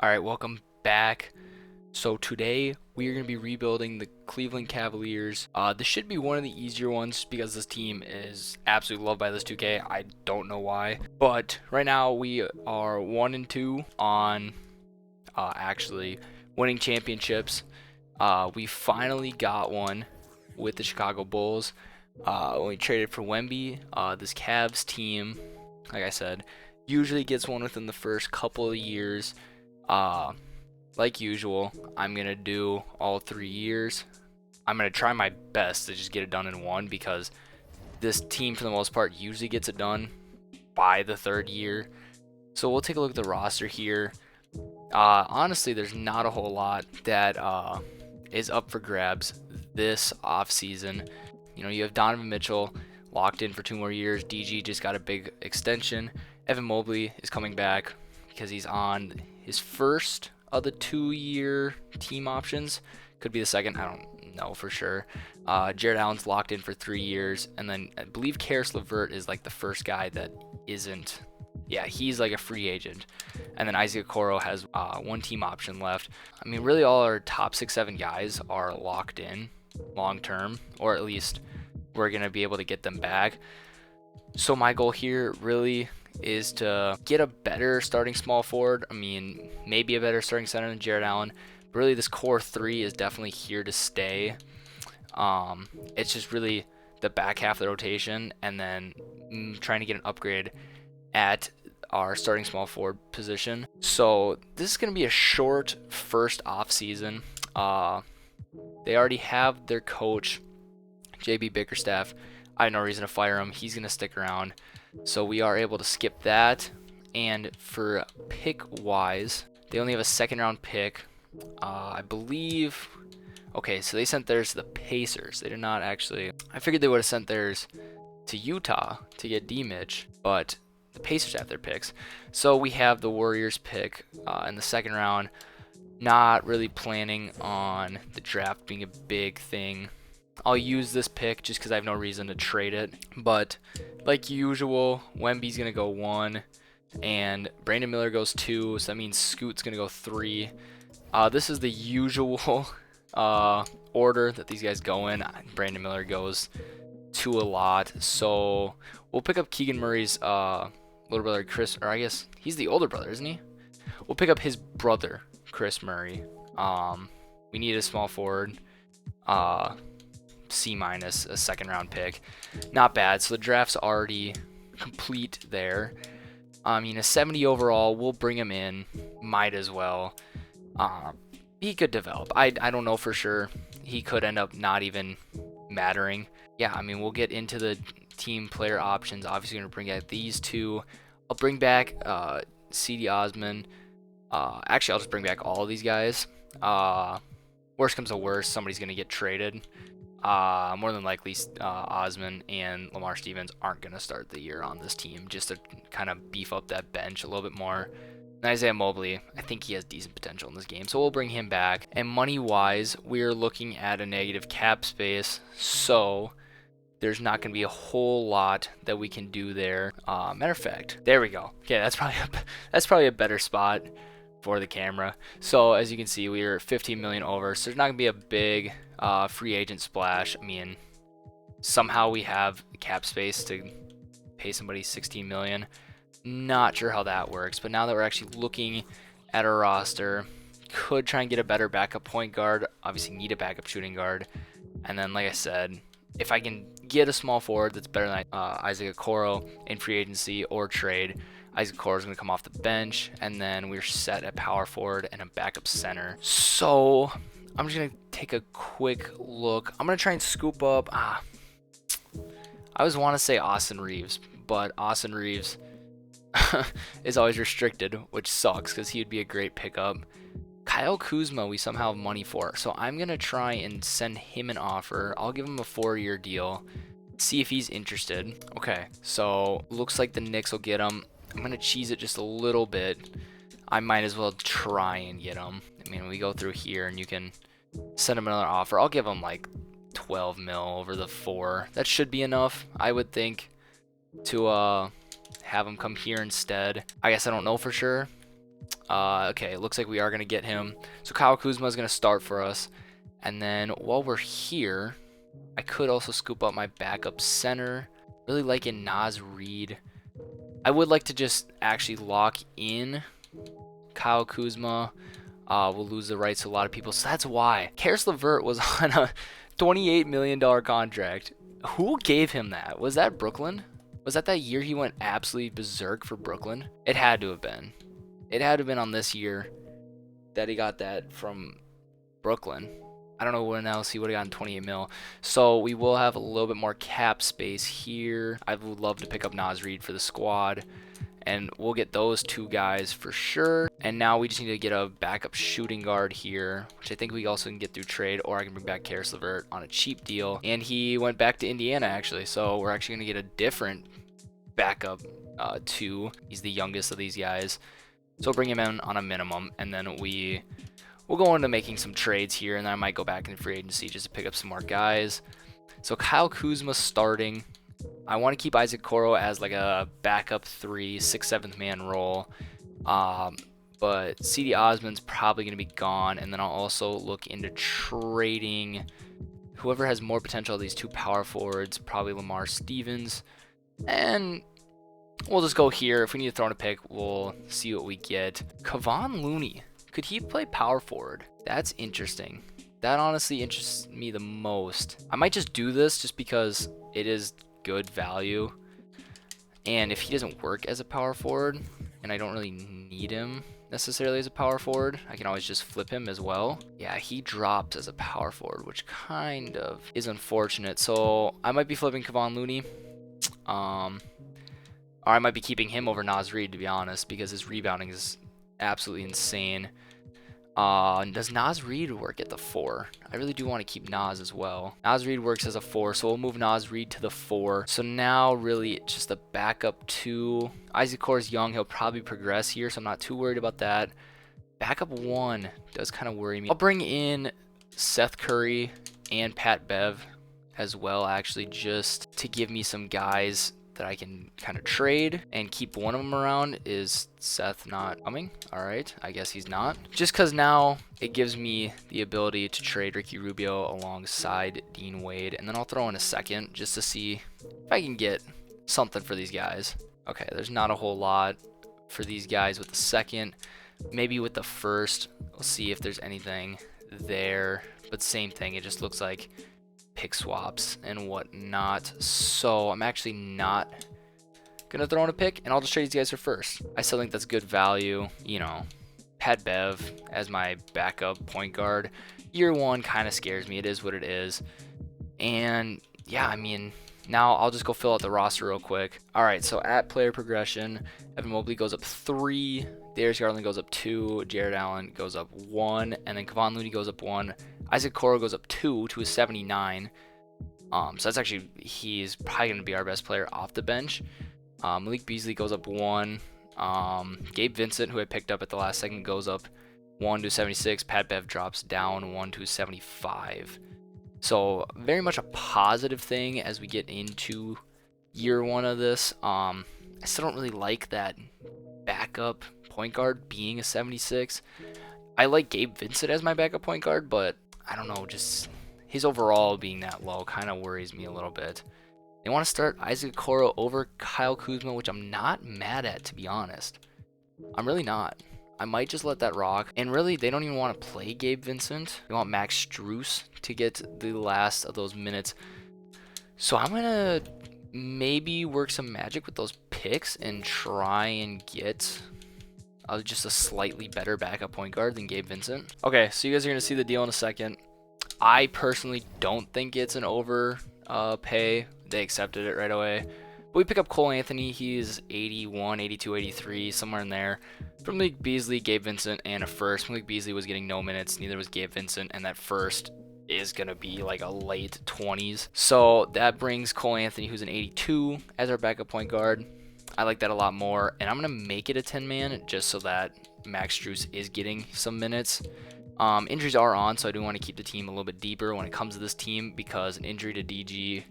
Alright, welcome back. So today we are going to be rebuilding the Cleveland Cavaliers. This should be one of the easier ones because this team is absolutely loved by this 2K. I don't know why. But right now we are 1-2 on actually winning championships. We finally got one with the Chicago Bulls. When we traded for Wemby, this Cavs team, like I said, usually gets one within the first couple of years. Like usual, I'm gonna do all 3 years. I'm gonna try my best to just get it done in one because this team, for the most part, usually gets it done by the 3rd year. So we'll take a look at the roster here. Honestly, there's not a whole lot that is up for grabs this offseason. You know, you have Donovan Mitchell locked in for 2 more years. DG just got a big extension. Evan Mobley is coming back because he's on his first of the 2-year team options. Could be the second, I don't know for sure. Jared Allen's locked in for 3 years, and then I believe Karis LeVert is like the first guy that isn't. Yeah, he's like a free agent. And then Isaac Okoro has 1 team option left. I mean, really all our top 6-7 guys are locked in long term, or at least we're going to be able to get them back. So my goal here really is to get a better starting small forward. I mean, maybe a better starting center than Jared Allen. But really, this core 3 is definitely here to stay. It's just really the back half of the rotation, and then trying to get an upgrade at our starting small forward position. So this is going to be a short first off season. They already have their coach, JB Bickerstaff. I have no reason to fire him. He's going to stick around. So we are able to skip that. And for pick wise, they only have a 2nd round pick. I believe. Okay, so they sent theirs to the Pacers. They did not actually. I figured they would have sent theirs to Utah to get D-Mitch, but the Pacers have their picks. So we have the Warriors pick in the 2nd round. Not really planning on the draft being a big thing. I'll use this pick just because I have no reason to trade it. But like usual, Wemby's going to go 1. And Brandon Miller goes 2. So that means Scoot's going to go 3. This is the usual order that these guys go in. Brandon Miller goes 2 a lot. So we'll pick up Keegan Murray's little brother, Chris. Or I guess he's the older brother, isn't he? We'll pick up his brother, Chris Murray. We need a small forward. C-, a 2nd round pick. Not bad. So the draft's already complete there. I mean, a 70 overall, we'll bring him in. Might as well. He could develop. I don't know for sure. He could end up not even mattering. Yeah, I mean, we'll get into the team player options. Obviously, going to bring back these 2. I'll bring back C.D. Osman. Actually, I'll just bring back all of these guys. Worst comes to worst, somebody's going to get traded. More than likely, Osman and Lamar Stevens aren't going to start the year on this team, just to kind of beef up that bench a little bit more. And Isaiah Mobley, I think he has decent potential in this game, so we'll bring him back. And money-wise, we're looking at a negative cap space, so there's not going to be a whole lot that we can do there. Matter of fact, there we go. Okay, that's probably a better spot for the camera. So as you can see, we are 15 million over, so there's not going to be a big free agent splash. I mean, somehow we have cap space to pay somebody 16 million. Not sure how that works, but now that we're actually looking at our roster, could try and get a better backup point guard. Obviously need a backup shooting guard. And then, like I said, if I can get a small forward that's better than Isaac Okoro in free agency or trade, Isaac Okoro is going to come off the bench, and then we're set at power forward and a backup center. So I'm just going to take a quick look. I'm going to try and scoop up. I always want to say Austin Reeves, but Austin Reeves is always restricted, which sucks because he would be a great pickup. Kyle Kuzma, we somehow have money for, so I'm going to try and send him an offer. I'll give him a 4-year deal, see if he's interested. Okay, so looks like the Knicks will get him. I'm going to cheese it just a little bit. I might as well try and get him. I mean, we go through here and you can send him another offer. I'll give him like 12 mil over the 4. That should be enough, I would think, to have him come here instead. I guess I don't know for sure. Okay, it looks like we are going to get him. So Kyle Kuzma is going to start for us. And then while we're here, I could also scoop up my backup center. Really liking Naz Reid. I would like to just actually lock in Kyle Kuzma. We'll lose the rights to a lot of people, so that's why. Karis LeVert was on a $28 million contract. Who gave him that? Was that Brooklyn? Was that year he went absolutely berserk for Brooklyn? It had to have been. It had to have been on this year that he got that from Brooklyn. I don't know when else he would have gotten 28 mil. So we will have a little bit more cap space here. I would love to pick up Naz Reid for the squad. And we'll get those two guys for sure. And now we just need to get a backup shooting guard here, which I think we also can get through trade, or I can bring back Karis LeVert on a cheap deal. And he went back to Indiana, actually. So we're actually going to get a different backup two. He's the youngest of these guys. So we'll bring him in on a minimum. And then we'll go into making some trades here. And then I might go back in free agency just to pick up some more guys. So Kyle Kuzma starting. I want to keep Isaac Coro as like a backup 3, 6th, 7th man role. But CD Osman's probably going to be gone. And then I'll also look into trading whoever has more potential of these two power forwards, probably Lamar Stevens. And we'll just go here. If we need to throw in a pick, we'll see what we get. Kevon Looney. Could he play power forward? That's interesting. That honestly interests me the most. I might just do this just because it is good value. And if he doesn't work as a power forward, and I don't really need him necessarily as a power forward, I can always just flip him as well. Yeah, he drops as a power forward, which kind of is unfortunate. So I might be flipping Kevon Looney. Or I might be keeping him over Naz Reid, to be honest, because his rebounding is absolutely insane. Does Naz Reid work at the 4? I really do want to keep Naz as well. Naz Reid works as a 4, so we'll move Naz Reid to the 4. So now really it's just a backup 2. Isaac Core's young. He'll probably progress here, so I'm not too worried about that. Backup 1 does kind of worry me. I'll bring in Seth Curry and Pat Bev as well, actually, just to give me some guys that I can kind of trade and keep one of them around. Is Seth not coming? All right, I guess he's not. Just because now it gives me the ability to trade Ricky Rubio alongside Dean Wade, and then I'll throw in a second just to see if I can get something for these guys. Okay, there's not a whole lot for these guys with the second. Maybe with the first, we'll see if there's anything there, but same thing. It just looks like pick swaps and whatnot. So I'm actually not gonna throw in a pick, and I'll just trade these guys for first. I still think that's good value. You know, Pat Bev as my backup point guard. Year 1 kind of scares me. It is what it is. And yeah, I mean, now I'll just go fill out the roster real quick. All right, so at player progression, Evan Mobley goes up 3, Darius Garland goes up 2, Jared Allen goes up 1, and then Kevon Looney goes up 1. Isaac Coro goes up 2 to a 79. So that's actually, he's probably going to be our best player off the bench. Malik Beasley goes up 1. Gabe Vincent, who I picked up at the last second, goes up 1 to 76. Pat Bev drops down 1 to 75. So very much a positive thing as we get into year 1 of this. I still don't really like that backup point guard being a 76. I like Gabe Vincent as my backup point guard, but I don't know, just his overall being that low kind of worries me a little bit. They want to start Isaac Coro over Kyle Kuzma, which I'm not mad at, to be honest. I'm really not. I might just let that rock. And really, they don't even want to play Gabe Vincent. They want Max Strus to get the last of those minutes. So I'm going to maybe work some magic with those picks and try and get just a slightly better backup point guard than Gabe Vincent. Okay, so you guys are going to see the deal in a second. I personally don't think it's an overpay. They accepted it right away. But we pick up Cole Anthony. He's 81, 82, 83, somewhere in there. From Malik Beasley, Gabe Vincent, and a first. Malik Beasley was getting no minutes. Neither was Gabe Vincent. And that first is going to be like a late 20s. So that brings Cole Anthony, who's an 82, as our backup point guard. I like that a lot more. And I'm going to make it a 10-man just so that Max Strus is getting some minutes. Injuries are on, so I do want to keep the team a little bit deeper when it comes to this team, because an injury to DG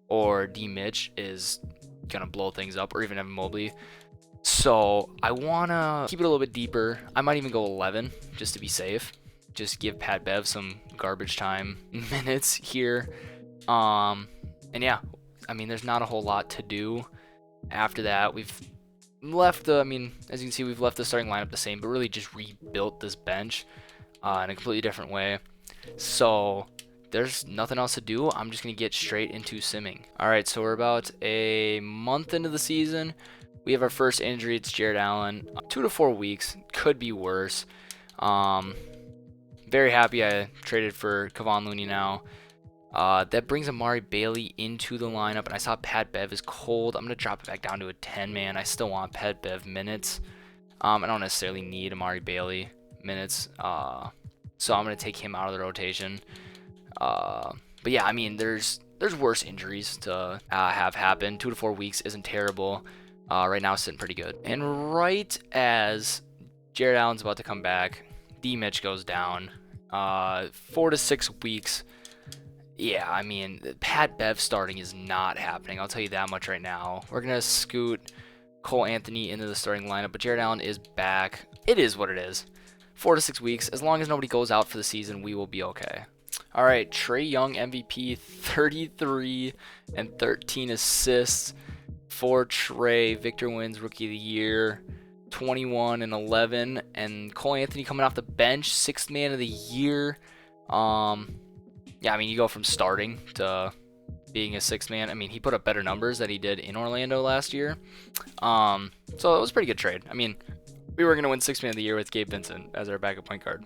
or D Mitch is going to blow things up, or even Evan Mobley. So I want to keep it a little bit deeper. I might even go 11 just to be safe. Just give Pat Bev some garbage time minutes here. And yeah, I mean, there's not a whole lot to do after that. We've left the, I mean, as you can see, we've left the starting lineup the same, but really just rebuilt this bench in a completely different way. So there's nothing else to do. I'm just going to get straight into simming. All right, so we're about a month into the season. We have our first injury. It's Jared Allen. 2 to 4 weeks. Could be worse. Very happy I traded for Kevon Looney now. That brings Amari Bailey into the lineup, and I saw Pat Bev is cold. I'm going to drop it back down to a 10, man. I still want Pat Bev minutes. I don't necessarily need Amari Bailey minutes, so I'm going to take him out of the rotation. But yeah, I mean, there's worse injuries to have happen. 2 to 4 weeks isn't terrible. Right now, it's sitting pretty good. And right as Jared Allen's about to come back, D. Mitch goes down. 4 to 6 weeks. Yeah, I mean, Pat Bev starting is not happening. I'll tell you that much right now. We're going to scoot Cole Anthony into the starting lineup, but Jared Allen is back. It is what it is. 4 to 6 weeks. As long as nobody goes out for the season, we will be okay. All right, Trae Young MVP, 33 and 13 assists for Trae. Victor wins Rookie of the Year, 21 and 11. And Cole Anthony coming off the bench, 6th man of the year. Yeah, I mean, you go from starting to being a 6th man. I mean, he put up better numbers than he did in Orlando last year. So it was a pretty good trade. I mean, we were going to win 6th man of the year with Gabe Vincent as our backup point guard.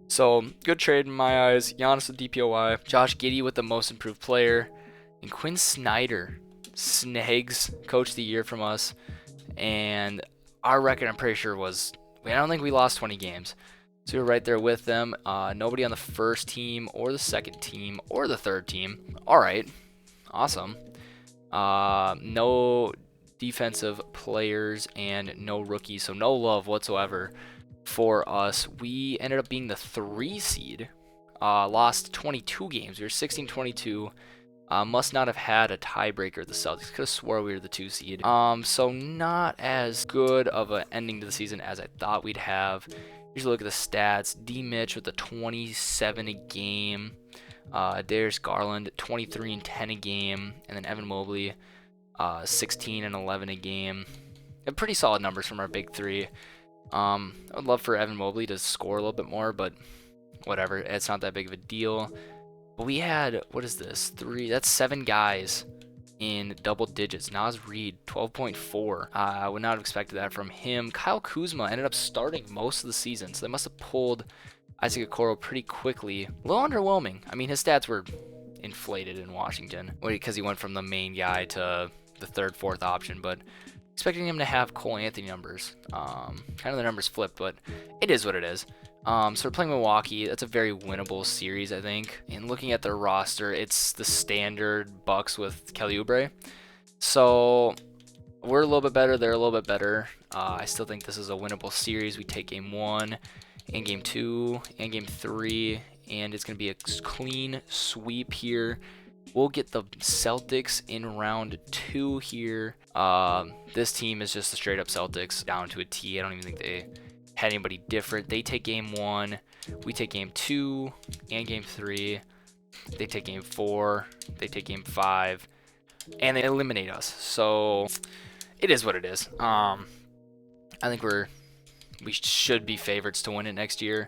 So, good trade in my eyes. Giannis with DPOY. Josh Giddey with the most improved player. And Quinn Snyder snags Coach of the Year from us. And our record, I'm pretty sure, was... I don't think we lost 20 games. So we were right there with them. Nobody on the first team or the second team or the third team. All right. Awesome. No defensive players and no rookies, so no love whatsoever for us. We ended up being the 3 seed. Lost 22 games. We were 16-22. Must not have had a tiebreaker. The Celtics could have swore we were the 2 seed. So not as good of an ending to the season as I thought we'd have. Here's a look at the stats. D. Mitch with the 27 a game. Darius Garland 23 and 10 a game, and then Evan Mobley 16 and 11 a game. Pretty solid numbers from our big 3. I would love for Evan Mobley to score a little bit more, but whatever. It's not that big of a deal. But we had, what is this? 3. That's 7 guys in double digits. Naz Reid, 12.4. I would not have expected that from him. Kyle Kuzma ended up starting most of the season, so they must have pulled Isaac Okoro pretty quickly. A little underwhelming. I mean, his stats were inflated in Washington because he went from the main guy to the 3rd, 4th option, but expecting him to have Cole Anthony numbers. Kind of the numbers flipped, but it is what it is. So we're playing Milwaukee. That's a very winnable series, I think. And looking at their roster, it's the standard Bucks with Kelly Oubre. So we're a little bit better. They're a little bit better. I still think this is a winnable series. We take game 1 and game 2 and game 3, and it's going to be a clean sweep here. We'll get the Celtics in round 2 here. This team is just the straight up Celtics down to a T. I don't even think they had anybody different. They take game 1, we take game 2 and game 3. They take game 4, they take game 5, and they eliminate us. So it is what it is. I think we should be favorites to win it next year,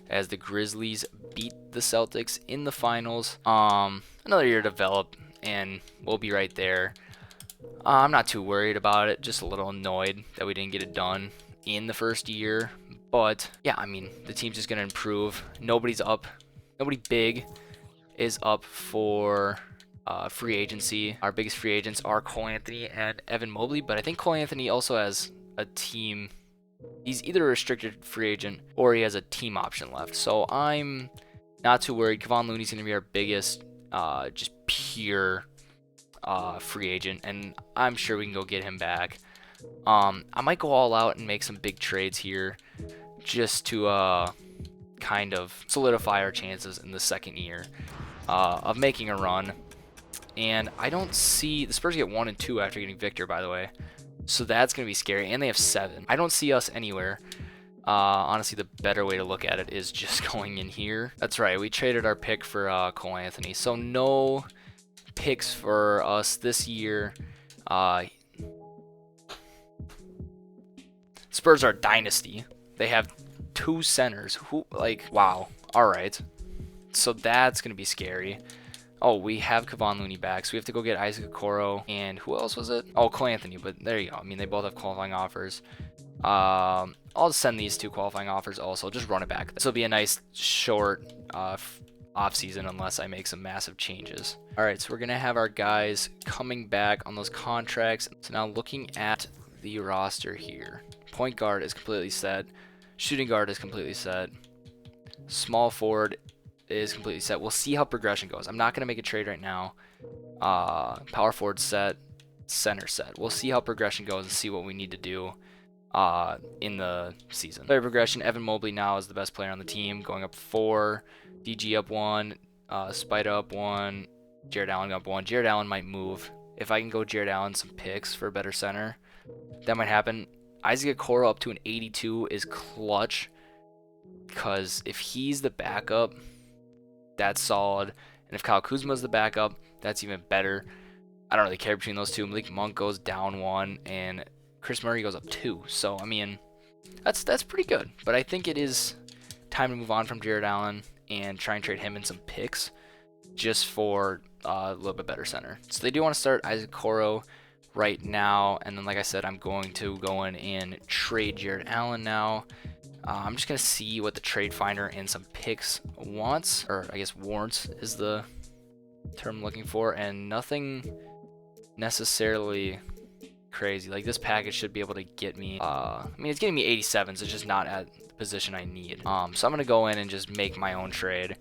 as the Grizzlies beat the Celtics in the finals. Another year to develop, and we'll be right there. I'm not too worried about it, just a little annoyed that we didn't get it done in the first year. But yeah, I mean, the team's just going to improve. Nobody big is up for free agency. Our biggest free agents are Cole Anthony and Evan Mobley, but I think Cole Anthony also has a team. He's either a restricted free agent or he has a team option left. So I'm not too worried. Kevon Looney's going to be our biggest just pure free agent, and I'm sure we can go get him back. I might go all out and make some big trades here just to kind of solidify our chances in the second year of making a run. And I don't see the Spurs get 1 and 2 after getting Victor, by the way. So that's going to be scary. And they have 7. I don't see us anywhere. Honestly, the better way to look at it is just going in here. That's right. We traded our pick for Cole Anthony. So no picks for us this year. Spurs are a dynasty. They have 2 centers. Who, like, wow. All right. So that's going to be scary. Oh, we have Kevon Looney back, so we have to go get Isaac Okoro. And who else was it? Oh, Cole Anthony, but there you go. I mean, they both have qualifying offers. I'll send these 2 qualifying offers also. Just run it back. This will be a nice short off season unless I make some massive changes. All right, so we're going to have our guys coming back on those contracts. So now looking at the roster here. Point guard is completely set. Shooting guard is completely set. Small forward is completely set. We'll see how progression goes. I'm not going to make a trade right now. Power forward set, center set. We'll see how progression goes and see what we need to do in the season. Player progression, Evan Mobley now is the best player on the team, going up 4, DG up 1, Spider up 1, Jared Allen up 1. Jared Allen might move. If I can go Jared Allen some picks for a better center, that might happen. Isaac Okoro up to an 82 is clutch, because if he's the backup, that's solid. And if Kyle Kuzma is the backup, that's even better. I don't really care between those 2. Malik Monk goes down 1, and Chris Murray goes up 2. So, I mean, that's pretty good. But I think it is time to move on from Jared Allen and try and trade him in some picks just for a little bit better center. So they do want to start Isaac Okoro right now. And then, like I said, I'm going to go in and trade Jared Allen now. I'm just going to see what the trade finder and some picks wants, or I guess warrants is the term I'm looking for, and nothing necessarily crazy. Like, this package should be able to get me, I mean, it's getting me 87s, it's just not at the position I need. So I'm going to go in and just make my own trade,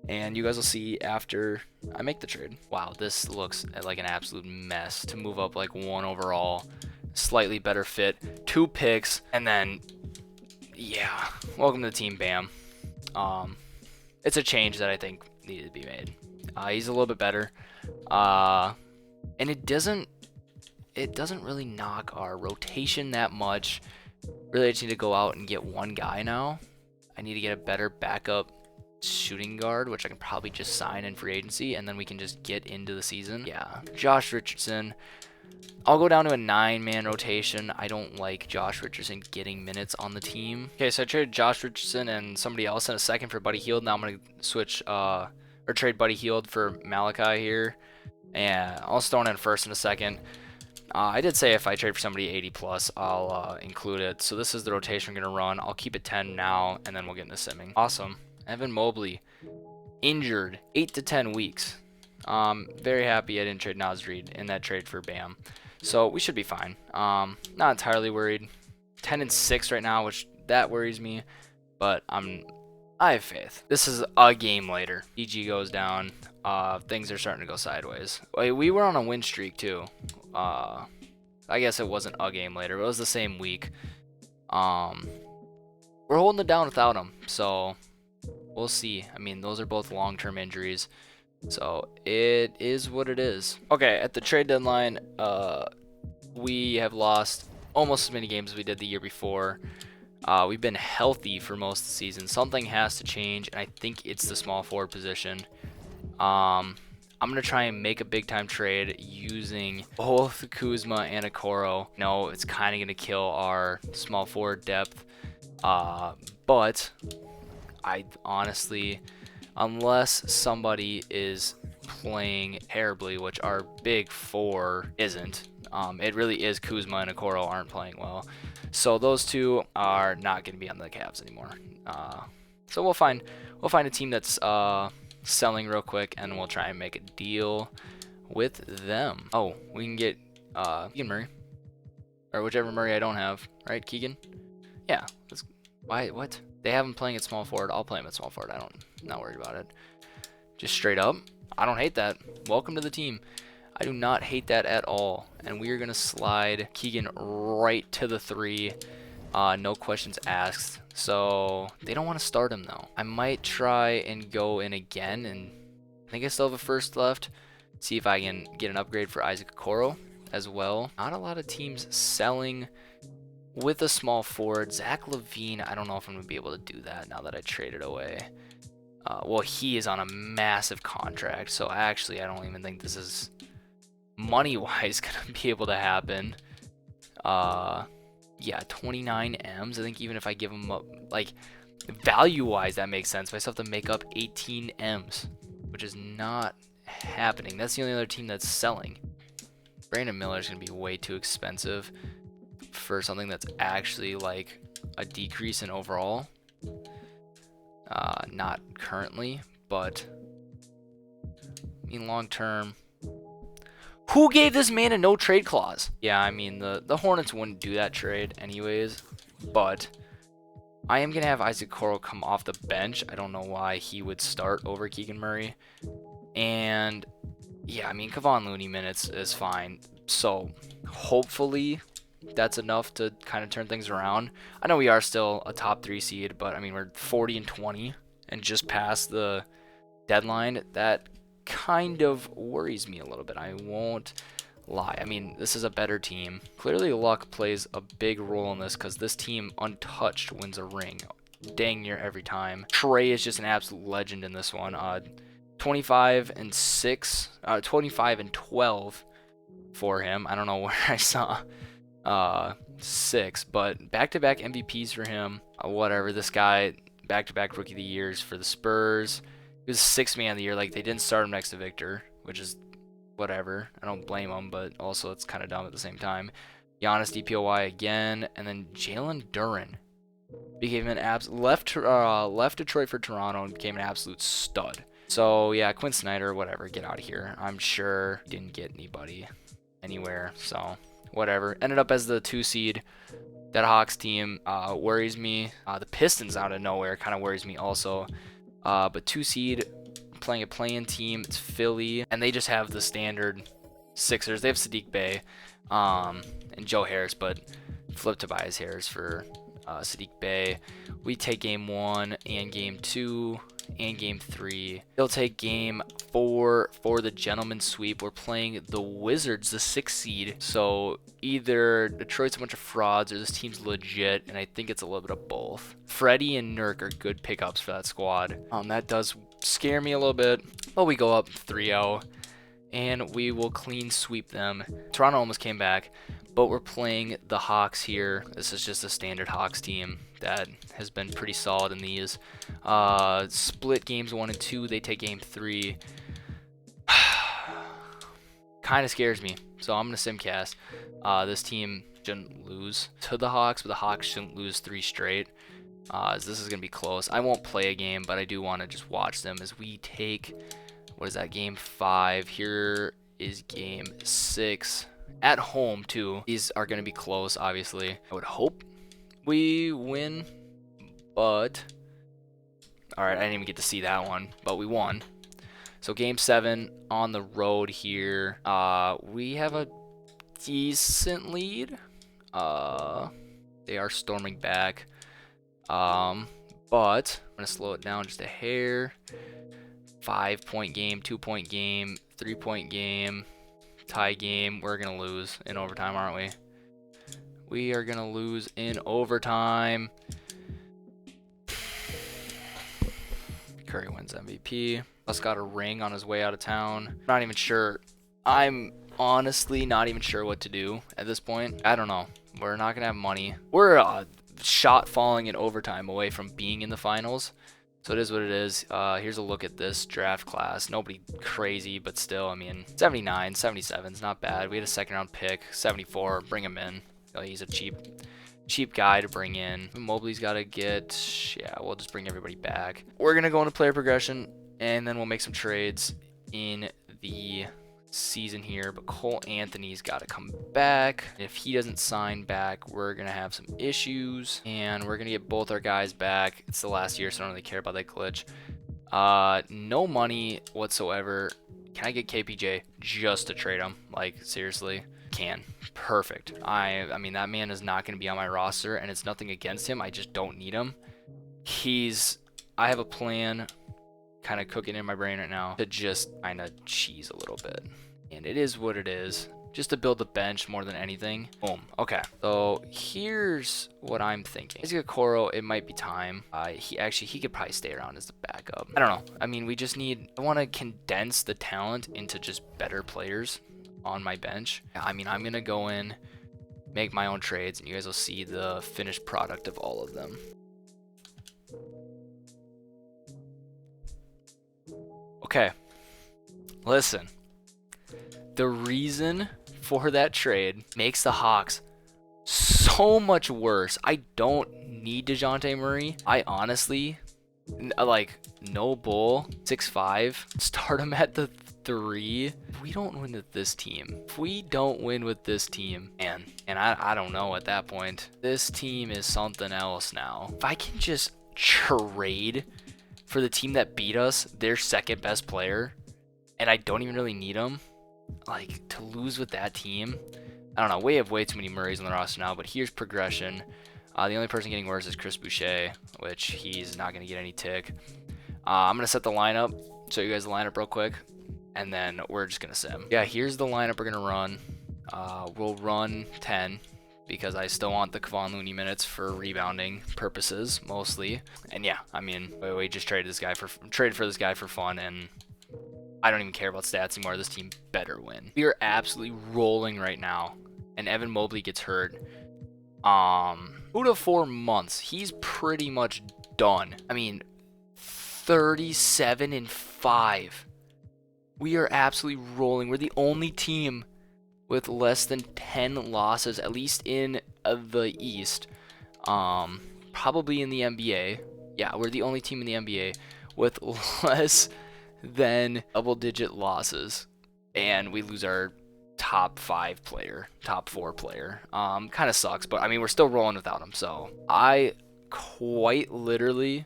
and you guys will see after I make the trade. Wow, this looks like an absolute mess to move up like 1 overall, slightly better fit, 2 picks, and then yeah, welcome to the team, Bam. It's a change that I think needed to be made. He's a little bit better, and it doesn't really knock our rotation that much. Really, I just need to go out and get 1 guy now. I need to get a better backup shooting guard, which I can probably just sign in free agency, and then we can just get into the season. Yeah, Josh Richardson. I'll go down to a 9-man rotation. I don't like Josh Richardson getting minutes on the team. Okay, so I traded Josh Richardson and somebody else in a second for Buddy Hield. Now I'm going to switch, or trade Buddy Hield for Malachi here. And I'll throw in first in a second. I did say if I trade for somebody 80 plus, I'll include it. So this is the rotation I'm going to run. I'll keep it 10 now, and then we'll get into simming. Awesome. Evan Mobley, injured, 8 to 10 weeks. Very happy I didn't trade Naz Reid in that trade for Bam. So we should be fine. Not entirely worried. 10-6 right now, which that worries me, but I have faith. This is a game later. DG goes down. Things are starting to go sideways. We were on a win streak too. I guess it wasn't a game later. It was the same week. We're holding it down without him, so we'll see. I mean, those are both long-term injuries. So it is what it is. Okay, at the trade deadline, we have lost almost as many games as we did the year before. We've been healthy for most of the season. Something has to change, and I think it's the small forward position. I'm going to try and make a big-time trade using both Kuzma and Okoro. No, it's kind of going to kill our small forward depth, but I honestly, unless somebody is playing terribly, which our big 4 isn't, it really is Kuzma and Okoro aren't playing well. So those 2 are not going to be on the Cavs anymore. So we'll find a team that's selling real quick, and we'll try and make a deal with them. Oh, we can get Keegan Murray, or whichever Murray I don't have, right? Keegan? Yeah. Why? What? They have him playing at small forward. I'll play him at small forward. Not worried about it. Just straight up. I don't hate that. Welcome to the team. I do not hate that at all. And we are going to slide Keegan right to the 3. No questions asked. So they don't want to start him though. I might try and go in again, and I think I still have a first left. See if I can get an upgrade for Isaac Okoro. as well. Not a lot of teams selling with a small forward. Zach LaVine, I don't know if I'm going to be able to do that now that I traded away. Well, he is on a massive contract, so actually I don't even think this is money-wise going to be able to happen. Yeah, 29 M's. I think even if I give him up, like, value-wise, that makes sense. But I still have to make up 18 M's, which is not happening. That's the only other team that's selling. Brandon Miller is going to be way too expensive for something that's actually like a decrease in overall. Not currently, but I mean long term. Who gave this man a no trade clause? Yeah, I mean the Hornets wouldn't do that trade anyways, but I am gonna have Isaac Corral come off the bench. I don't know why he would start over Keegan Murray. And yeah, I mean Kevon Looney minutes is fine. So hopefully that's enough to kind of turn things around. I know we are still a top 3 seed, but I mean we're 40-20 and just past the deadline. That kind of worries me a little bit. I won't lie. I mean, this is a better team. Clearly luck plays a big role in this because this team untouched wins a ring dang near every time. Trey is just an absolute legend in this one. 25-6, 25-12 for him. I don't know where I saw 6, but back-to-back MVPs for him. Whatever, this guy, back-to-back Rookie of the Years for the Spurs. He was 6th man of the year. Like, they didn't start him next to Victor, which is whatever. I don't blame him, but also it's kind of dumb at the same time. Giannis DPOY again, and then Jalen Duren became an left Detroit for Toronto and became an absolute stud. So yeah, Quinn Snyder, whatever, get out of here. I'm sure didn't get anybody anywhere, so whatever. Ended up as the 2 seed. That Hawks team worries me. The Pistons out of nowhere kind of worries me also. But 2 seed playing a play-in team, it's Philly, and they just have the standard Sixers. They have Sadiq Bey and Joe Harris, but flip Tobias Harris for Sadiq Bey. We take game 1 and game 2 and game 3. They'll take game 4 for the gentleman's sweep. We're playing the Wizards, the 6th seed. So either Detroit's a bunch of frauds or this team's legit, and I think it's a little bit of both. Freddie and Nurk are good pickups for that squad. That does scare me a little bit, but we go up 3-0 and we will clean sweep them. Toronto almost came back, but we're playing the Hawks here. This is just a standard Hawks team that has been pretty solid in these. Split games 1 and 2. They take game 3. Kind of scares me. So I'm going to simcast. This team shouldn't lose to the Hawks, but the Hawks shouldn't lose 3 straight. This is going to be close. I won't play a game, but I do want to just watch them as we take, what is that, game 5. Here is game 6. At home, too. These are going to be close, obviously. I would hope we win, but... Alright, I didn't even get to see that one, but we won. So game 7 on the road here. We have a decent lead. They are storming back. But I'm going to slow it down just a hair. 5-point game, 2-point game, 3-point game, tie game. We're going to lose in overtime, aren't we? We are going to lose in overtime. Curry wins MVP. Plus got a ring on his way out of town. Not even sure. I'm honestly not even sure what to do at this point. I don't know. We're not going to have money. We're shot falling in overtime away from being in the finals. So it is what it is. Here's a look at this draft class. Nobody crazy, but still, I mean, 79, 77 is not bad. We had a 2nd round pick, 74. Bring him in. He's a cheap guy to bring in. Mobley's got to get, yeah, we'll just bring everybody back. We're going to go into player progression, and then we'll make some trades in the season here. But Cole Anthony's got to come back. If he doesn't sign back, we're going to have some issues, and we're going to get both our guys back. It's the last year, so I don't really care about that glitch. No money whatsoever. Can I get KPJ just to trade him? Like, seriously? Can. Perfect. I mean, that man is not going to be on my roster, and it's nothing against him. I just don't need him. I have a plan kind of cooking in my brain right now to just kind of cheese a little bit. And it is what it is. just to build the bench more than anything. Boom. Okay. So here's what I'm thinking. He's got Koro. It might be time. He could probably stay around as the backup. I don't know. I mean, we just need. I want to condense the talent into just better players on my bench. I mean, I'm gonna go in, make my own trades, and you guys will see the finished product of all of them. Okay. Listen. The reason for that trade makes the Hawks so much worse. I don't need DeJounte Murray. I honestly, like, no bull, 6'5", start him at the 3. If we don't win with this team, man, and I don't know at that point. This team is something else now. If I can just trade for the team that beat us, their second best player, and I don't even really need him, like, to lose with that team, I don't know. We have way too many Murrays on the roster now, but here's progression. The only person getting worse is Chris Boucher, which he's not going to get any tick. I'm going to set the lineup, show you guys the lineup real quick, and then we're just going to sim. Yeah, here's the lineup we're going to run. We'll run 10 because I still want the Kevon Looney minutes for rebounding purposes, mostly. And yeah, I mean, we just traded for this guy for fun, and I don't even care about stats anymore. This team better win. We are absolutely rolling right now, and Evan Mobley gets hurt. 2 to 4 months. He's pretty much done. I mean, 37-5. We are absolutely rolling. We're the only team with less than 10 losses, at least in the East. Probably in the NBA. Yeah, we're the only team in the NBA with less than double-digit losses, and we lose our top 4 player. Kind of sucks, but I mean, we're still rolling without him. So I quite literally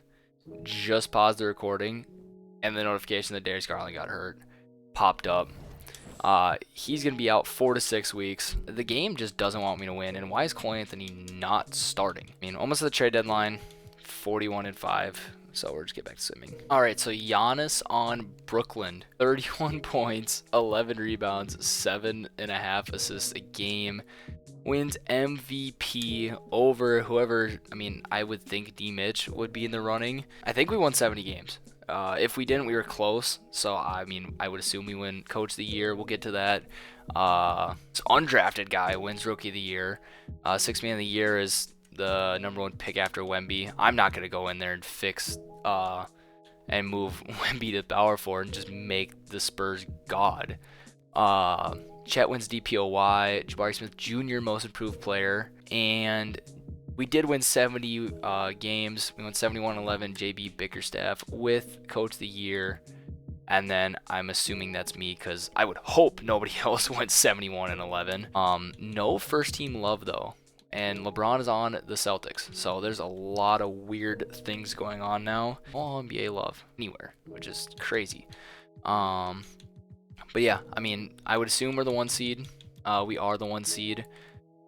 just paused the recording, and the notification that Darius Garland got hurt popped up. He's gonna be out 4 to 6 weeks. The game just doesn't want me to win. And why is Cole Anthony not starting? I mean, almost at the trade deadline, 41-5. So we're just get back to swimming. All right, so Giannis on Brooklyn, 31 points, 11 rebounds, 7.5 assists a game. Wins MVP over whoever. I mean, I would think D. Mitch would be in the running. I think we won 70 games. If we didn't, we were close. So, I mean, I would assume we win Coach of the Year. We'll get to that. This undrafted guy wins Rookie of the Year. Sixth Man of the Year is the #1 pick after Wemby. I'm not going to go in there and fix and move Wemby to power forward and just make the Spurs god. Chet wins DPOY. Jabari Smith Jr. most improved player. And we did win 70 games. We won 71-11. JB Bickerstaff with Coach of the Year. And then I'm assuming that's me because I would hope nobody else went 71-11. No first team love though. And LeBron is on the Celtics. So there's a lot of weird things going on now. All NBA love anywhere, which is crazy. But yeah, I mean, I would assume we're the 1 seed. We are the 1 seed.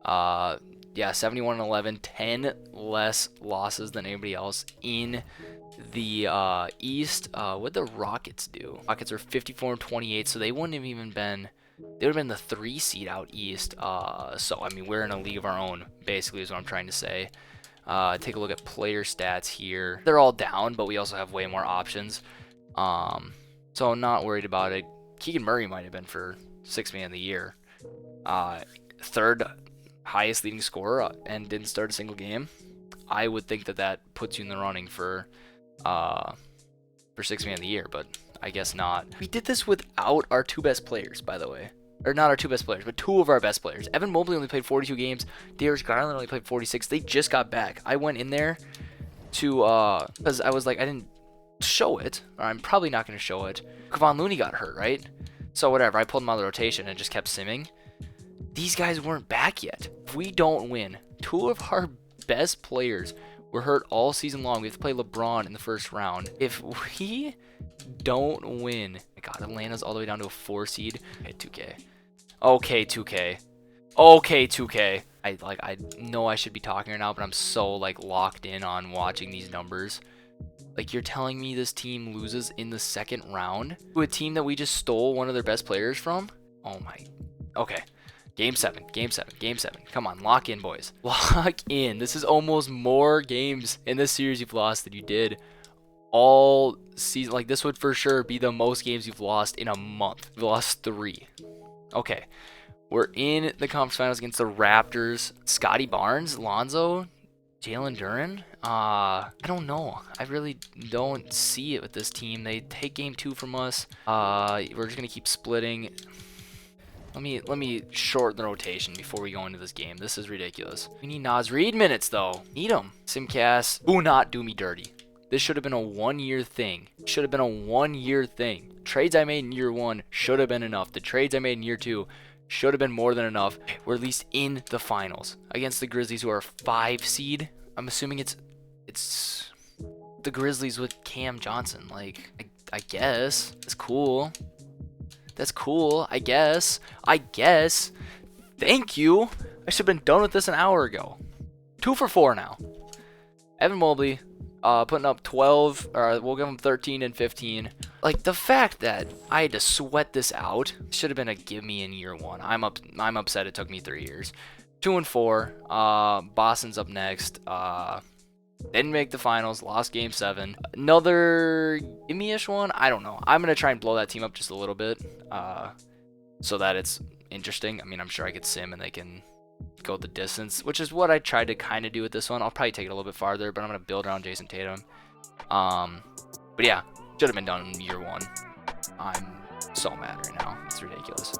Yeah, 71-11, 10 less losses than anybody else in the East. What'd the Rockets do? Rockets are 54-28, so they wouldn't have even been. They would have been the 3 seed out East. So I mean, we're in a league of our own, basically, is what I'm trying to say. Take a look at player stats here. They're all down, but we also have way more options. So I'm not worried about it. Keegan Murray might have been for 6th Man of the Year. 3rd highest leading scorer and didn't start a single game. I would think that puts you in the running for 6th Man of the Year, but I guess not. We did this without our 2 best players, by the way. Or not our 2 best players, but 2 of our best players. Evan Mobley only played 42 games. Darius Garland only played 46. They just got back. I went in there to, because I was like, I didn't show it, or I'm probably not going to show it. Kevon Looney got hurt, right? So whatever, I pulled him out of the rotation and just kept simming. These guys weren't back yet. If we don't win, 2 of our best players were hurt all season long. We have to play LeBron in the first round. If we don't win, my God, Atlanta's all the way down to a 4 seed. Okay, 2K. Okay, 2K. Okay, 2K. I know I should be talking right now, but I'm so locked in on watching these numbers. You're telling me this team loses in the 2nd round to a team that we just stole one of their best players from? Oh my. Okay. Game 7, game 7, game 7. Come on, lock in, boys. Lock in. This is almost more games in this series you've lost than you did all season. Like, this would for sure be the most games you've lost in a month. You've lost 3. Okay. We're in the conference finals against the Raptors. Scotty Barnes, Lonzo, Jalen Duren. I don't know. I really don't see it with this team. They take game 2 from us. We're just gonna keep splitting. Let me shorten the rotation before we go into this game. This is ridiculous. We need Naz Reid minutes though. Need them. Simcast, do not do me dirty. This should have been a 1-year thing. Should have been a 1-year thing. Trades I made in year 1 should have been enough. The trades I made in year 2 should have been more than enough. We're at least in the finals against the Grizzlies, who are a 5 seed. I'm assuming it's the Grizzlies with Cam Johnson. Like, I guess it's cool. That's cool, I guess. Thank you. I should have been done with this an hour ago. 2 for 4 now. Evan Mobley, putting up 12, or we'll give him 13 and 15. Like, the fact that I had to sweat this out should have been a give me in year 1. I'm upset it took me 3 years. 2 and 4. Boston's up next. Didn't make the finals, lost game 7. Another gimme-ish one? I don't know. I'm going to try and blow that team up just a little bit so that it's interesting. I mean, I'm sure I could sim and they can go the distance, which is what I tried to kind of do with this one. I'll probably take it a little bit farther, but I'm going to build around Jason Tatum. But yeah, should have been done in year 1. I'm so mad right now. It's ridiculous.